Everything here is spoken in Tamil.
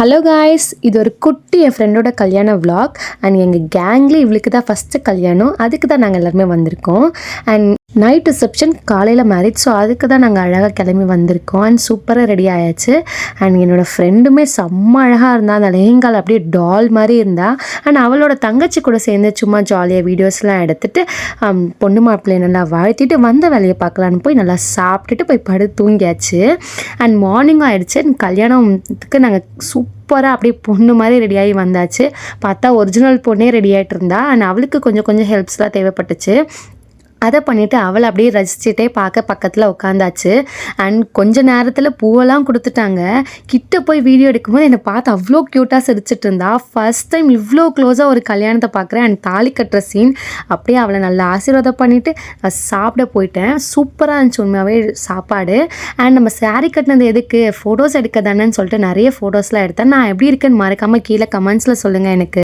ஹலோ காய்ஸ், இது ஒரு குட்டி என் ஃப்ரெண்டோட கல்யாண விலாக். அண்ட் எங்கள் கேங்கில் இவளுக்கு தான் ஃபஸ்ட்டு கல்யாணம். அதுக்கு தான் நாங்கள் எல்லாருமே வந்திருக்கோம். அண்ட் நைட் ரிசப்ஷன், காலையில் மேரேஜ். ஸோ அதுக்கு தான் நாங்கள் அழகாக கிளம்பி வந்திருக்கோம். அண்ட் சூப்பராக ரெடி ஆயாச்சு. அண்ட் என்னோடய ஃப்ரெண்டுமே செம்ம அழகாக இருந்தா. அந்த லெஹங்கால் அப்படியே டால் மாதிரி இருந்தா. அண்ட் அவளோட தங்கச்சி கூட சேர்ந்து சும்மா ஜாலியாக வீடியோஸ்லாம் எடுத்துகிட்டு பொண்ணு மாப்பிள்ளையை நல்லா வாழ்த்திட்டு வந்த வேலையை பார்க்கலான்னு போய் நல்லா சாப்பிட்டுட்டு போய் தூங்கியாச்சு. அண்ட் மார்னிங் ஆகிடுச்சு. கல்யாணத்துக்கு நாங்கள் சூப்பராக அப்படியே பொண்ணு மாதிரி ரெடியாகி வந்தாச்சு. பார்த்தா ஒரிஜினல் பொண்ணே ரெடி ஆகிட்டு இருந்தா. அண்ட் அவளுக்கு கொஞ்சம் ஹெல்ப்ஸ்லாம் தேவைப்பட்டுச்சு. அதை பண்ணிவிட்டு அவளை அப்படியே ரசிச்சுட்டே பார்க்க பக்கத்தில் உட்காந்தாச்சு. அண்ட் கொஞ்ச நேரத்தில் பூவெல்லாம் கொடுத்துட்டாங்க. கிட்ட போய் வீடியோ எடுக்கும்போது என்னை பார்த்து அவ்வளோ க்யூட்டாக சிரிச்சிட்டு இருந்தா. ஃபர்ஸ்ட் டைம் இவ்வளோ க்ளோஸாக ஒரு கல்யாணத்தை பார்க்குறேன். அண்ட் தாலி கட்டுற சீன் அப்படியே அவளை நல்லா ஆசீர்வாதம் பண்ணிவிட்டு சாப்பிட போயிட்டேன். சூப்பராக இருந்துச்சு உண்மையாகவே சாப்பாடு. அண்ட் நம்ம சாரீ கட்டினது எதுக்கு, ஃபோட்டோஸ் எடுக்க தானேன்னு சொல்லிட்டு நிறைய ஃபோட்டோஸ்லாம் எடுத்தேன். நான் எப்படி இருக்குன்னு மறக்காமல் கீழே கமெண்ட்ஸில் சொல்லுங்கள் எனக்கு.